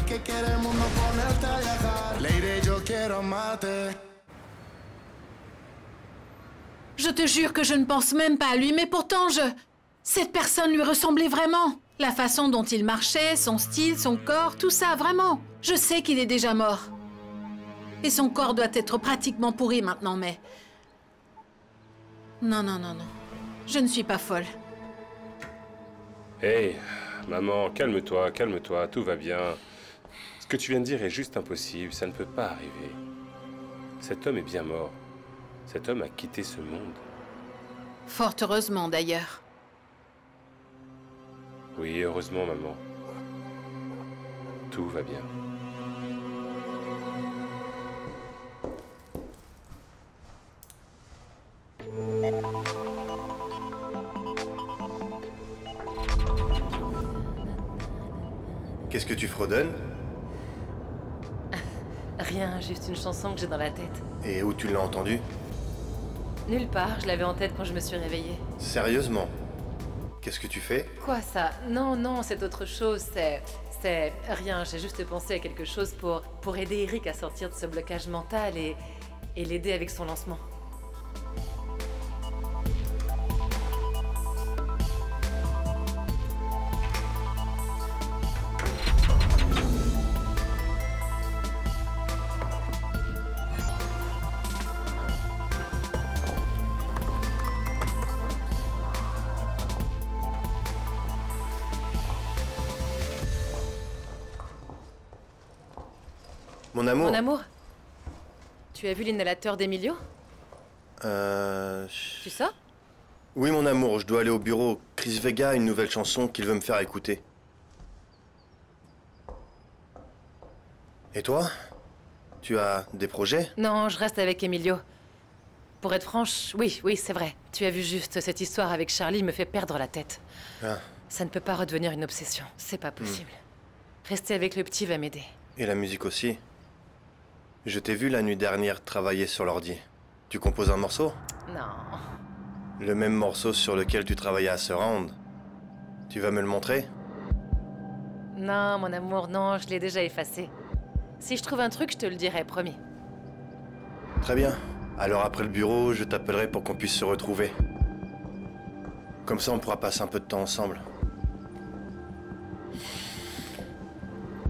que quiere el mundo ponerte a viajar. Lady, yo quiero amarte. Je te jure que je ne pense même pas à lui, mais pourtant cette personne lui ressemblait vraiment. La façon dont il marchait, son style, son corps, tout ça, vraiment. Je sais qu'il est déjà mort. Et son corps doit être pratiquement pourri maintenant, mais... Non, non, non, non. Je ne suis pas folle. Hey, maman, calme-toi, calme-toi, tout va bien. Ce que tu viens de dire est juste impossible, ça ne peut pas arriver. Cet homme est bien mort. Cet homme a quitté ce monde. Fort heureusement, d'ailleurs. Oui, heureusement, maman. Tout va bien. Qu'est-ce que tu fredonnes? Rien, juste une chanson que j'ai dans la tête. Et où tu l'as entendue? Nulle part, je l'avais en tête quand je me suis réveillée. Sérieusement? Qu'est-ce que tu fais? Quoi ça? Non, non, c'est autre chose, c'est rien, j'ai juste pensé à quelque chose pour aider Eric à sortir de ce blocage mental et l'aider avec son lancement. Mon amour? Mon amour? Tu as vu l'inhalateur d'Emilio? Tu sors? Oui, mon amour, je dois aller au bureau. Chris Vega a une nouvelle chanson qu'il veut me faire écouter. Et toi? Tu as des projets? Non, je reste avec Emilio. Pour être franche, oui, c'est vrai. Tu as vu juste, cette histoire avec Charlie me fait perdre la tête. Ah. Ça ne peut pas redevenir une obsession, c'est pas possible. Rester avec le petit va m'aider. Et la musique aussi. Je t'ai vu la nuit dernière travailler sur l'ordi. Tu composes un morceau? Non. Le même morceau sur lequel tu travaillais à Surround. Tu vas me le montrer? Non, mon amour, non, je l'ai déjà effacé. Si je trouve un truc, je te le dirai, promis. Très bien. Alors après le bureau, je t'appellerai pour qu'on puisse se retrouver. Comme ça, on pourra passer un peu de temps ensemble.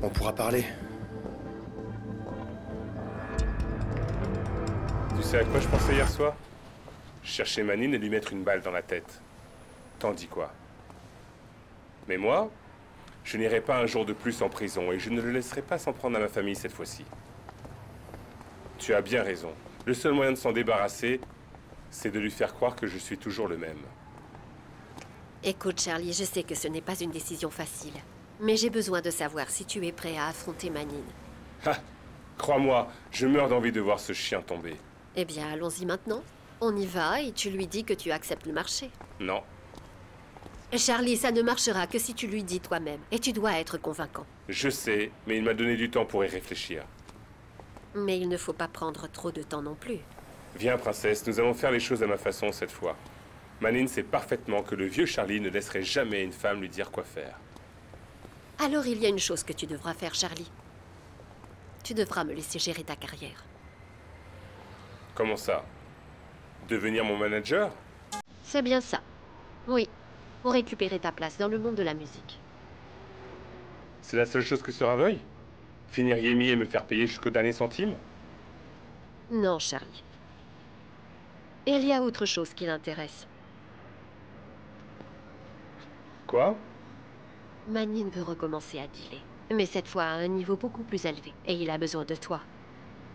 On pourra parler. Tu sais à quoi je pensais hier soir? Je cherchais Manine et lui mettre une balle dans la tête. T'en dis quoi? Mais moi, je n'irai pas un jour de plus en prison et je ne le laisserai pas s'en prendre à ma famille cette fois-ci. Tu as bien raison. Le seul moyen de s'en débarrasser, c'est de lui faire croire que je suis toujours le même. Écoute, Charlie, je sais que ce n'est pas une décision facile. Mais j'ai besoin de savoir si tu es prêt à affronter Manine. Ha! Crois-moi, je meurs d'envie de voir ce chien tomber. Eh bien, allons-y maintenant. On y va et tu lui dis que tu acceptes le marché. Non. Charlie, ça ne marchera que si tu lui dis toi-même. Et tu dois être convaincant. Je sais, mais il m'a donné du temps pour y réfléchir. Mais il ne faut pas prendre trop de temps non plus. Viens, princesse, nous allons faire les choses à ma façon cette fois. Manine sait parfaitement que le vieux Charlie ne laisserait jamais une femme lui dire quoi faire. Alors il y a une chose que tu devras faire, Charlie. Tu devras me laisser gérer ta carrière. Comment ça? Devenir mon manager? C'est bien ça. Oui, pour récupérer ta place dans le monde de la musique. C'est la seule chose que sera veuille? Finir Yemi et me faire payer jusqu'au dernier centime? Non, Charlie. Il y a autre chose qui l'intéresse. Quoi? Manine veut recommencer à dealer. Mais cette fois à un niveau beaucoup plus élevé. Et il a besoin de toi.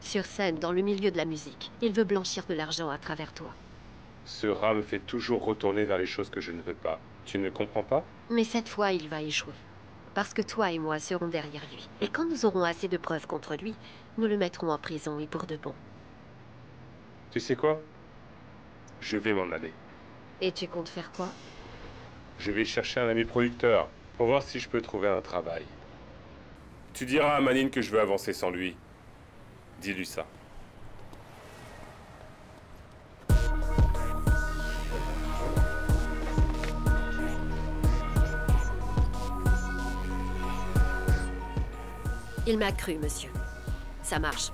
Sur scène, dans le milieu de la musique. Il veut blanchir de l'argent à travers toi. Ce rat me fait toujours retourner vers les choses que je ne veux pas. Tu ne comprends pas? Mais cette fois, il va échouer. Parce que toi et moi serons derrière lui. Et quand nous aurons assez de preuves contre lui, nous le mettrons en prison et pour de bon. Tu sais quoi? Je vais m'en aller. Et tu comptes faire quoi? Je vais chercher un ami producteur pour voir si je peux trouver un travail. Tu diras à Manine que je veux avancer sans lui. Dis-lui ça. Il m'a cru, monsieur. Ça marche.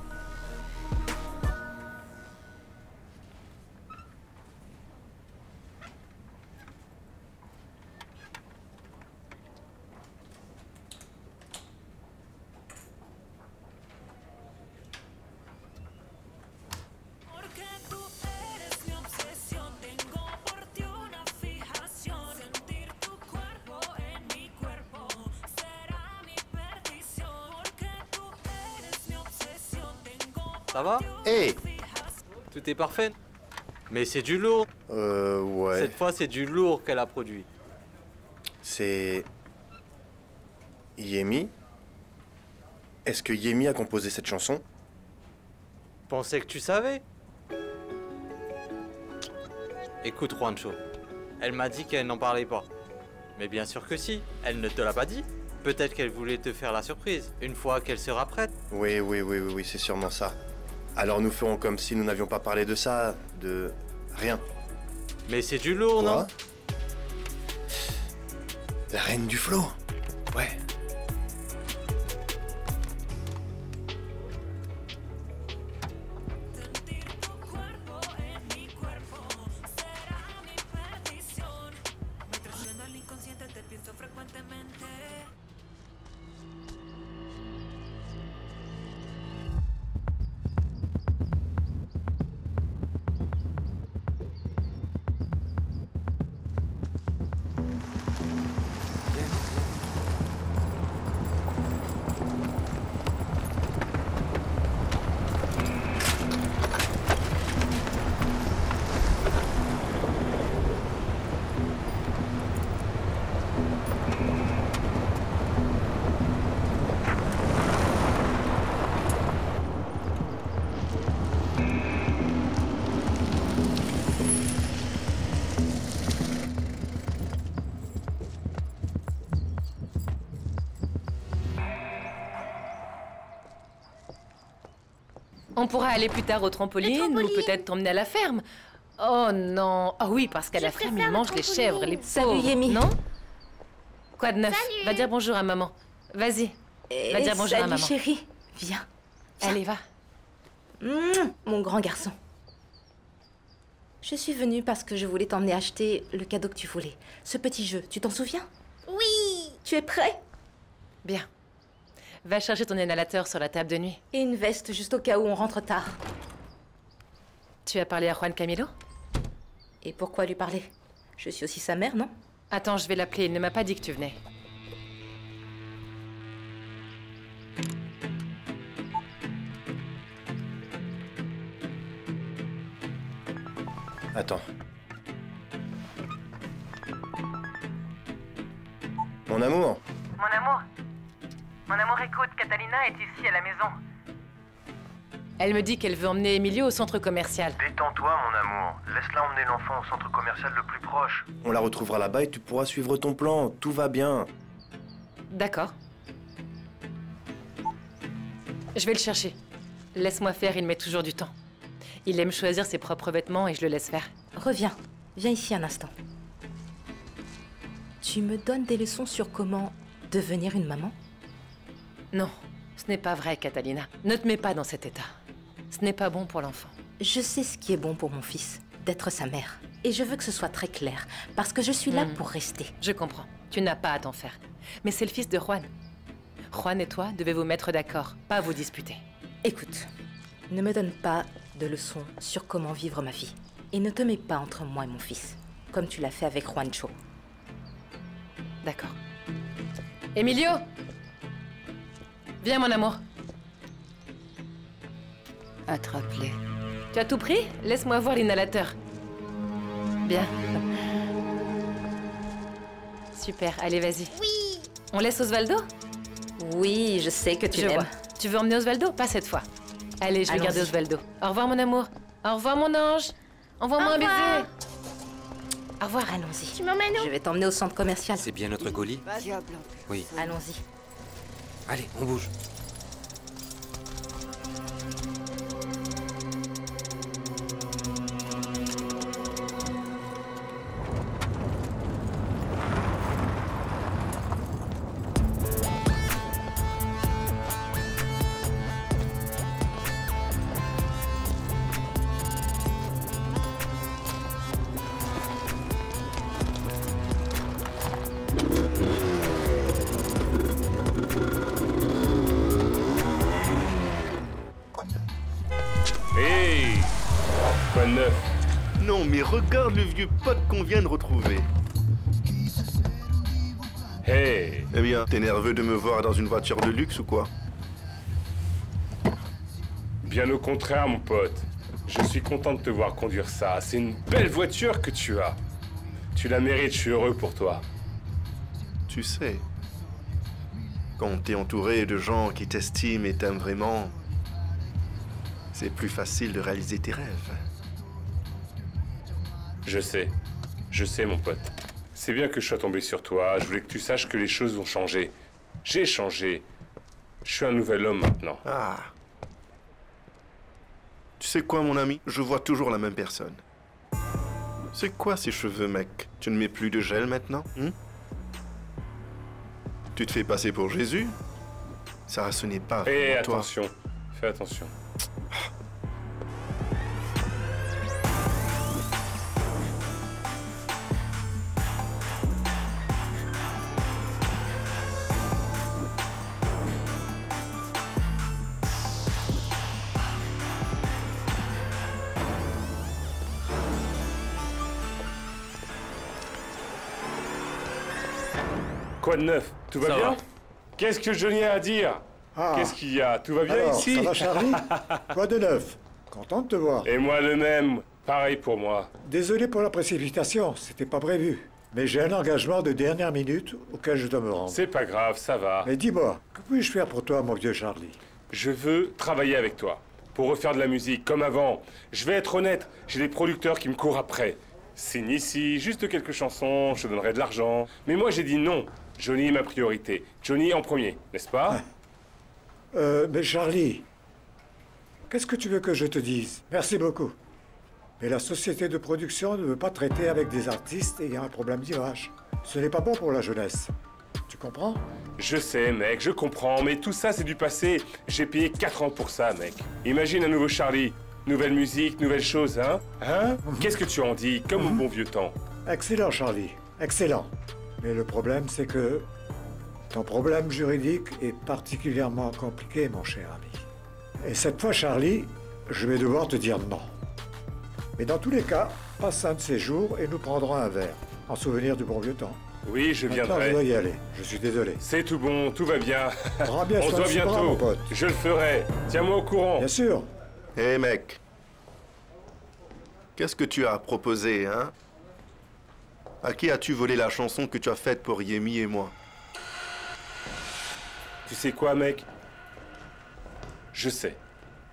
Ça va? Hé! Tout est parfait. Mais c'est du lourd. Ouais. Cette fois, c'est du lourd qu'elle a produit. C'est... Yemi? Est-ce que Yemi a composé cette chanson? Pensais que tu savais. Écoute, Juancho. Elle m'a dit qu'elle n'en parlait pas. Mais bien sûr que si. Elle ne te l'a pas dit. Peut-être qu'elle voulait te faire la surprise, une fois qu'elle sera prête. Oui, c'est sûrement ça. Alors nous ferons comme si nous n'avions pas parlé de ça, de... rien. Mais c'est du lourd, non? Quoi? La reine du flow? Ouais. On pourra aller plus tard au trampoline ou peut-être t'emmener à la ferme. Oh non. Ah oui, parce qu'à la ferme, ils mangent les chèvres, les pauvres. Salut, Yemi. Non? Quoi de neuf? Salut. Va dire bonjour à maman. Vas-y. Va dire bonjour à maman. Salut, chérie. Viens. Allez, va. Mon grand garçon. Je suis venue parce que je voulais t'emmener acheter le cadeau que tu voulais. Ce petit jeu, tu t'en souviens? Oui. Tu es prêt? Bien. Va chercher ton inhalateur sur la table de nuit. Et une veste juste au cas où on rentre tard. Tu as parlé à Juan Camilo? Et pourquoi lui parler? Je suis aussi sa mère, non? Attends, je vais l'appeler. Il ne m'a pas dit que tu venais. Attends. Mon amour. Mon amour, écoute, Catalina est ici à la maison. Elle me dit qu'elle veut emmener Emilio au centre commercial. Détends-toi, mon amour. Laisse-la emmener l'enfant au centre commercial le plus proche. On la retrouvera là-bas et tu pourras suivre ton plan. Tout va bien. D'accord. Je vais le chercher. Laisse-moi faire, il met toujours du temps. Il aime choisir ses propres vêtements et je le laisse faire. Reviens. Viens ici un instant. Tu me donnes des leçons sur comment devenir une maman? Non, ce n'est pas vrai, Catalina. Ne te mets pas dans cet état. Ce n'est pas bon pour l'enfant. Je sais ce qui est bon pour mon fils, d'être sa mère. Et je veux que ce soit très clair, parce que je suis là pour rester. Je comprends. Tu n'as pas à t'en faire. Mais c'est le fils de Juan. Juan et toi devez vous mettre d'accord, pas vous disputer. Écoute, ne me donne pas de leçons sur comment vivre ma vie. Et ne te mets pas entre moi et mon fils, comme tu l'as fait avec Juancho. D'accord. Emilio! Viens, mon amour. Attrape-les. Tu as tout pris? Laisse-moi voir l'inhalateur. Bien. Super, allez, vas-y. Oui. On laisse Osvaldo? Oui, je sais que tu Je l'aimes. vois. Tu veux emmener Osvaldo? Pas cette fois. Allez, je vais garder Osvaldo. Au revoir, mon amour. Au revoir, mon ange. Envoie-moi un baiser. Au revoir. Allons-y. Tu m'emmènes où? Je vais t'emmener au centre commercial. C'est bien notre colis? Oui. Allons-y. Allez, on bouge. de neuf? Non, mais regarde le vieux pote qu'on vient de retrouver. Hey! Eh bien, t'es nerveux de me voir dans une voiture de luxe ou quoi? Bien au contraire, mon pote. Je suis content de te voir conduire ça. C'est une belle voiture que tu as. Tu la mérites, je suis heureux pour toi. Tu sais, quand t'es entouré de gens qui t'estiment et t'aiment vraiment, c'est plus facile de réaliser tes rêves. Je sais, mon pote. C'est bien que je sois tombé sur toi. Je voulais que tu saches que les choses ont changé. J'ai changé. Je suis un nouvel homme maintenant. Ah. Tu sais quoi, mon ami? Je vois toujours la même personne. C'est quoi ces cheveux, mec? Tu ne mets plus de gel maintenant, hein? Tu te fais passer pour Jésus? Ça, ce n'est pas Fais vraiment toi. attention. Fais attention. Quoi de neuf? Tout va Ça bien? va. Qu'est-ce que Johnny a à dire? Ah. Qu'est-ce qu'il y a? Tout va bien Alors, ici? ça va Charlie? Quoi de neuf? Content de te voir. Et moi le même. Pareil pour moi. Désolé pour la précipitation, c'était pas prévu. Mais j'ai un engagement de dernière minute auquel je dois me rendre. C'est pas grave, ça va. Mais dis-moi, que puis-je faire pour toi, mon vieux Charlie? Je veux travailler avec toi. Pour refaire de la musique, comme avant. Je vais être honnête, j'ai des producteurs qui me courent après. Signe ici, juste quelques chansons, je te donnerai de l'argent. Mais moi j'ai dit non. Johnny est ma priorité. Johnny en premier, n'est-ce pas? Mais Charlie, qu'est-ce que tu veux que je te dise? Merci beaucoup. Mais la société de production ne veut pas traiter avec des artistes ayant un problème d'image. Ce n'est pas bon pour la jeunesse. Tu comprends? Je sais, mec, je comprends, mais tout ça c'est du passé. J'ai payé 4 ans pour ça, mec. Imagine un nouveau Charlie. Nouvelle musique, nouvelles choses, hein? Hein? Qu'est-ce que tu en dis? Comme au bon vieux temps. Excellent, Charlie. Excellent. Mais le problème, c'est que ton problème juridique est particulièrement compliqué, mon cher ami. Et cette fois, Charlie, je vais devoir te dire non. Mais dans tous les cas, passe un de ces jours et nous prendrons un verre, en souvenir du bon vieux temps. Oui, je Maintenant, je dois viendrai. y aller. Je suis désolé. C'est tout bon, tout va bien. Prends bien On se soin voit de ce bras, mon bientôt. pote. Je le ferai. Tiens-moi au courant. Bien sûr. Hé, mec. Qu'est-ce que tu as proposé, hein? À qui as-tu volé la chanson que tu as faite pour Yemi et moi? Tu sais quoi, mec? Je sais.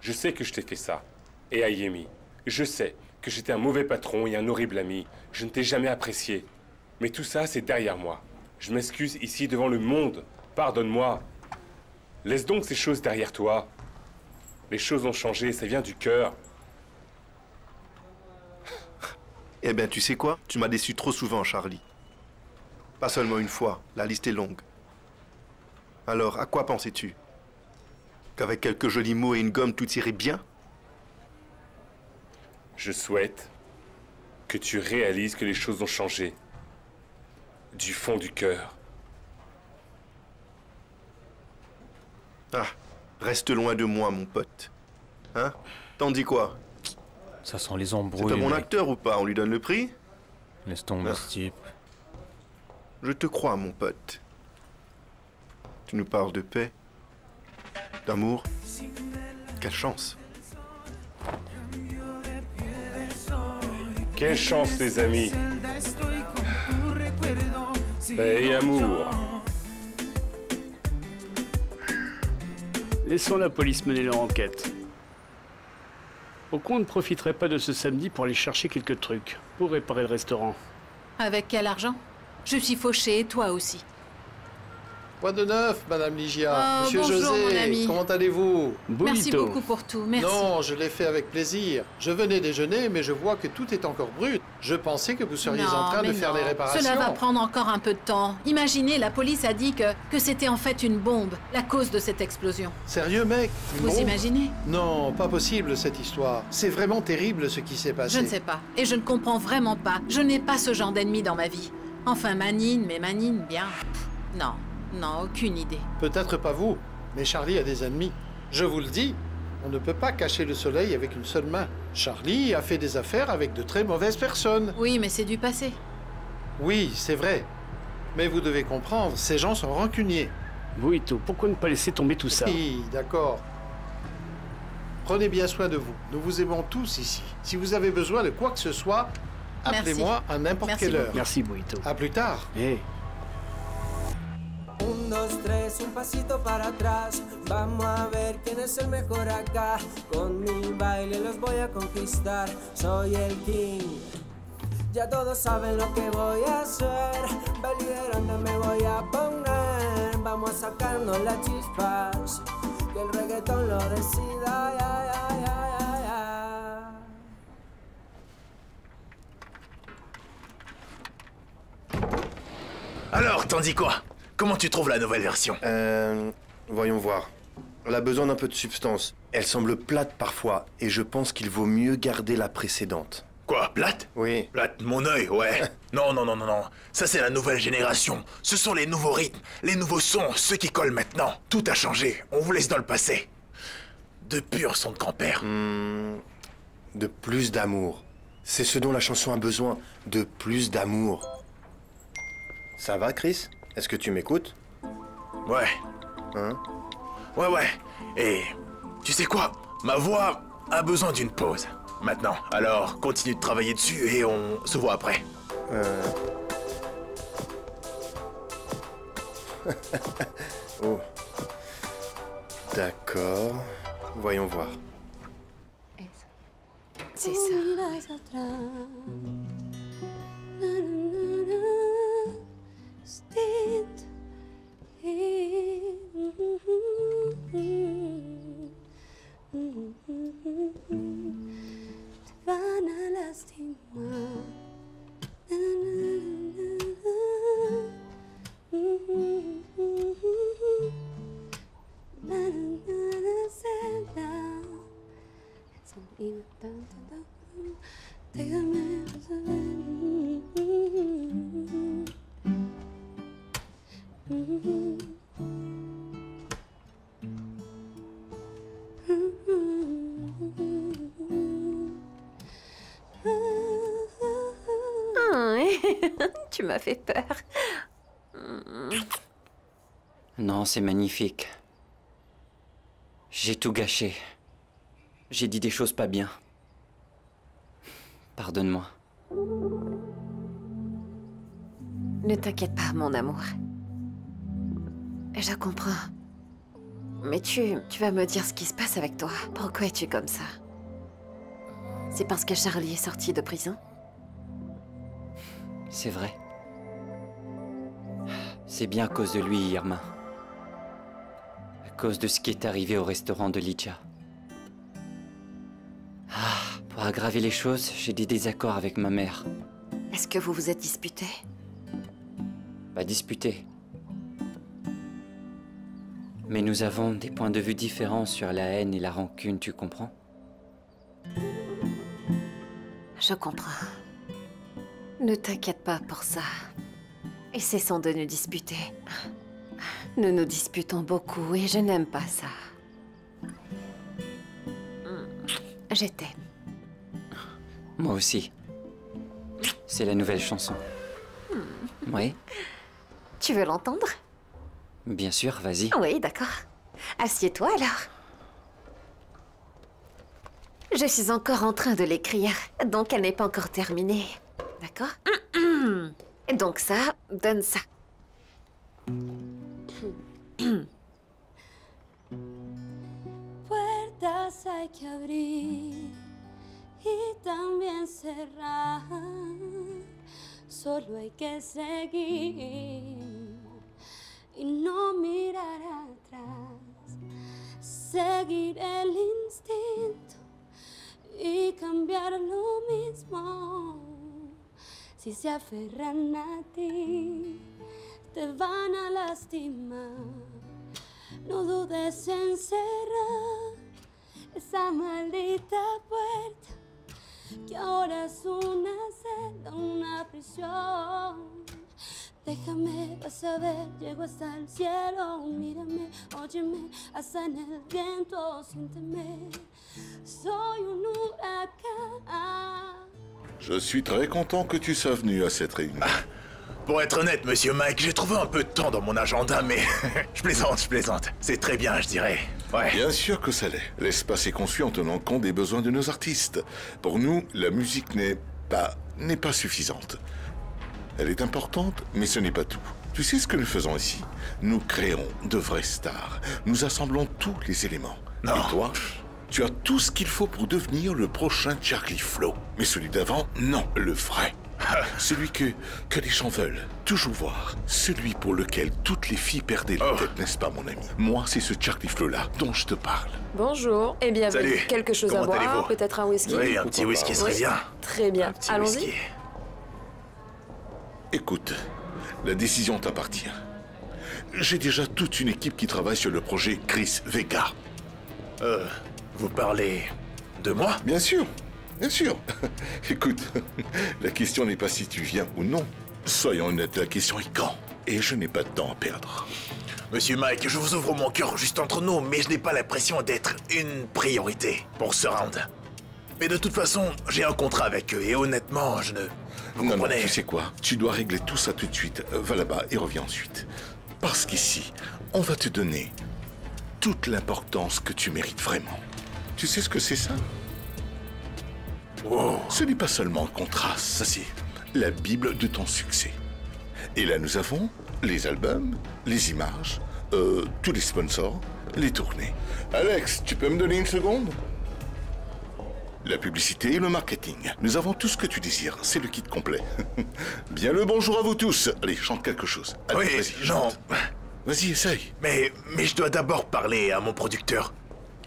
Je sais que je t'ai fait ça. Et à Yemi. Je sais que j'étais un mauvais patron et un horrible ami. Je ne t'ai jamais apprécié. Mais tout ça, c'est derrière moi. Je m'excuse ici devant le monde. Pardonne-moi. Laisse donc ces choses derrière toi. Les choses ont changé, ça vient du cœur. Eh bien, tu sais quoi? Tu m'as déçu trop souvent, Charlie. Pas seulement une fois, la liste est longue. Alors, à quoi pensais-tu? Qu'avec quelques jolis mots et une gomme, tout irait bien? Je souhaite que tu réalises que les choses ont changé. Du fond du cœur. Ah, reste loin de moi, mon pote. Hein? T'en dis quoi? Ça sent les C'est embrouilles. un bon mec. acteur ou pas? On lui donne le prix? Laisse tomber Ah. ce type. Je te crois, mon pote. Tu nous parles de paix, d'amour. Quelle chance. Quelle chance, les amis. Paix et amour. Laissons la police mener leur enquête. Pourquoi on ne profiterait pas de ce samedi pour aller chercher quelques trucs, pour réparer le restaurant? Avec quel argent? Je suis fauchée, toi aussi. Quoi de neuf, Madame Ligia? Oh, Monsieur bonjour, José, mon ami. comment allez-vous? Merci beaucoup pour tout, merci. Non, je l'ai fait avec plaisir. Je venais déjeuner, mais je vois que tout est encore brut. Je pensais que vous seriez en train de mais faire non. les réparations. Cela va prendre encore un peu de temps. Imaginez, la police a dit que c'était en fait une bombe, la cause de cette explosion. Sérieux, mec? Une Vous bombe? imaginez? Non, pas possible cette histoire. C'est vraiment terrible ce qui s'est passé. Je ne sais pas. Et je ne comprends vraiment pas. Je n'ai pas ce genre d'ennemi dans ma vie. Enfin, Manine, bien. Pff, non, non, aucune idée. Peut-être pas vous, mais Charlie a des ennemis. Je vous le dis, on ne peut pas cacher le soleil avec une seule main. Charlie a fait des affaires avec de très mauvaises personnes. Oui, mais c'est du passé. Oui, c'est vrai. Mais vous devez comprendre, ces gens sont rancuniers. Buito, pourquoi ne pas laisser tomber tout ça? Oui, d'accord. Prenez bien soin de vous. Nous vous aimons tous ici. Si vous avez besoin de quoi que ce soit, appelez-moi à n'importe quelle heure. Merci, Buito. À plus tard. Hey. 1, 2, 3, un pasito para atrás. Vamos a ver quién es el mejor acá. Con mi baile los voy a conquistar. Soy el king. Ya todos saben lo que voy a hacer. Beligerante me voy a poner. Vamos a sacarnos las chispas. Que el reggaetón lo decida. Ya, ya, ya, ya, ya. Alors, t'en dis quoi? Comment tu trouves la nouvelle version? Voyons voir. Elle a besoin d'un peu de substance. Elle semble plate parfois, et je pense qu'il vaut mieux garder la précédente. Quoi, plate? Oui. Plate, mon œil, ouais. Non, non, non, non, non. Ça, c'est la nouvelle génération. Ce sont les nouveaux rythmes, les nouveaux sons, ceux qui collent maintenant. Tout a changé. On vous laisse dans le passé. De purs sons de grand-père. De plus d'amour. C'est ce dont la chanson a besoin. De plus d'amour. Ça va, Chris? Est-ce que tu m'écoutes? Ouais. Hein? Ouais, ouais. Et tu sais quoi? Ma voix a besoin d'une pause. Maintenant. Alors, continue de travailler dessus et on se voit après. Oh. D'accord. Voyons voir. C'est ça. Te van a lastimar. Tu m'as fait peur. Non, c'est magnifique. J'ai tout gâché. J'ai dit des choses pas bien. Pardonne-moi. Ne t'inquiète pas, mon amour. Je comprends. Mais tu vas me dire ce qui se passe avec toi. Pourquoi es-tu comme ça? C'est parce que Charlie est sorti de prison? C'est vrai. C'est bien à cause de lui, Irma. À cause de ce qui est arrivé au restaurant de Lydia. Pour aggraver les choses, j'ai des désaccords avec ma mère. Est-ce que vous vous êtes disputé? Pas disputé. Mais nous avons des points de vue différents sur la haine et la rancune, tu comprends? Je comprends. Ne t'inquiète pas pour ça. Et cessons de nous disputer. Nous nous disputons beaucoup et je n'aime pas ça. Je t'aime. Moi aussi. C'est la nouvelle chanson. Oui? Tu veux l'entendre? Bien sûr, vas-y. Oui, d'accord. Assieds-toi alors. Je suis encore en train de l'écrire, donc elle n'est pas encore terminée. D'accord? Donc ça, donne ça. Puertas hay que abrir y también cerrar. Solo hay que seguir y no mirar atrás. Seguir el instinto y cambiar lo mismo. Si se aferran a ti, te van a lastimar. No dudes en cerrar esa maldita puerta que ahora es una celda, una prisión. Déjame, vas a ver, llego hasta el cielo. Mírame, óyeme, hasta en el viento. Siénteme, soy un huracán. Je suis très content que tu sois venu à cette réunion. Pour être honnête, monsieur Mike, j'ai trouvé un peu de temps dans mon agenda, mais je plaisante. C'est très bien, je dirais. Ouais. Bien sûr que ça l'est. L'espace est conçu en tenant compte des besoins de nos artistes. Pour nous, la musique n'est pas suffisante. Elle est importante, mais ce n'est pas tout. Tu sais ce que nous faisons ici? Nous créons de vraies stars. Nous assemblons tous les éléments. Non. Et toi, tu as tout ce qu'il faut pour devenir le prochain Charlie Flow. Mais celui d'avant, non, le vrai. Celui que les gens veulent toujours voir. Celui pour lequel toutes les filles perdaient la tête, n'est-ce pas, mon ami? Moi, c'est ce Charlie Flow-là dont je te parle. Bonjour et bienvenue. Salut. Quelque chose Comment à boire, allez-vous? peut-être un whisky? Oui, un petit whisky serait bien. Très bien. Allons-y. Écoute, la décision t'appartient. J'ai déjà toute une équipe qui travaille sur le projet Chris Vega. Vous parlez de moi? Bien sûr. Bien sûr. Écoute, la question n'est pas si tu viens ou non. Soyons honnêtes, la question est quand. Et je n'ai pas de temps à perdre. Monsieur Mike, je vous ouvre mon cœur juste entre nous, mais je n'ai pas l'impression d'être une priorité pour ce round. Mais de toute façon, j'ai un contrat avec eux et honnêtement, je ne... Vous comprenez? Non, tu sais quoi? Tu dois régler tout ça tout de suite. Va là-bas et reviens ensuite. Parce qu'ici, on va te donner toute l'importance que tu mérites vraiment. Tu sais ce que c'est ça? Wow. Ce n'est pas seulement un contrat, ça c'est la Bible de ton succès. Et là nous avons les albums, les images, tous les sponsors, les tournées. Alex, tu peux me donner une seconde? La publicité et le marketing. Nous avons tout ce que tu désires, c'est le kit complet. Bien le bonjour à vous tous. Allez, chante quelque chose. Allez, Oui, vas-y, non. chante. Vas-y, essaye. Mais je dois d'abord parler à mon producteur.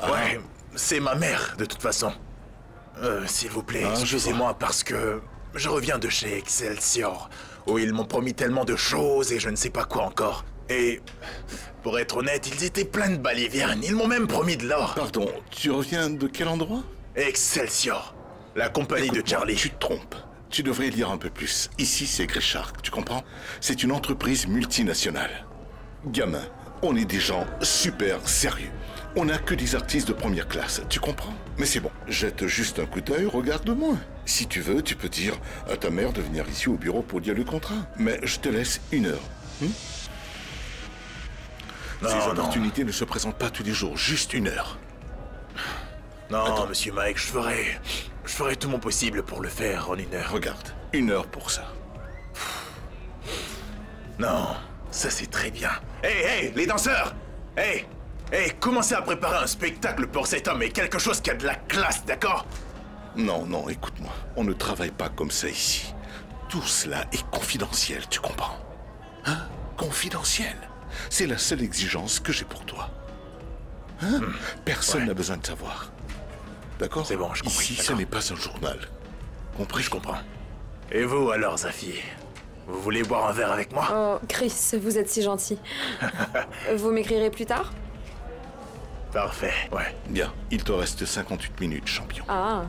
Ouais, c'est ma mère, de toute façon. S'il vous plaît, excusez-moi parce que je reviens de chez Excelsior, où ils m'ont promis tellement de choses et je ne sais pas quoi encore. Et pour être honnête, ils étaient pleins de balivernes. Ils m'ont même promis de l'or. Pardon, tu reviens de quel endroit? Excelsior, la compagnie de Charlie. Tu te trompes. Tu devrais lire un peu plus. Ici, c'est Grey Shark, tu comprends? C'est une entreprise multinationale. Gamin, on est des gens super sérieux. On n'a que des artistes de première classe, tu comprends? Mais c'est bon, jette juste un coup d'œil, regarde-moi. Si tu veux, tu peux dire à ta mère de venir ici au bureau pour dire le contrat. Mais je te laisse 1 heure. Ces opportunités ne se présentent pas tous les jours, juste 1 heure. Non, Attends. monsieur Mike, je ferai tout mon possible pour le faire en 1 heure. Regarde, 1 heure pour ça. Non, ça c'est très bien. Hey, les danseurs! Hey, commencez à préparer un spectacle pour cet homme et quelque chose qui a de la classe, d'accord? Non, écoute-moi. On ne travaille pas comme ça ici. Tout cela est confidentiel, tu comprends? Hein? Confidentiel. C'est la seule exigence que j'ai pour toi. Hein? Personne n'a besoin de savoir. D'accord? C'est bon, je comprends. Ici, ce n'est pas un journal. Compris? Je comprends. Et vous alors, Zafi? Vous voulez boire un verre avec moi? Oh, Chris, vous êtes si gentil. Vous m'écrirez plus tard? Parfait, ouais. Bien, il te reste 58 minutes, champion. Ah.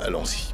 Allons-y.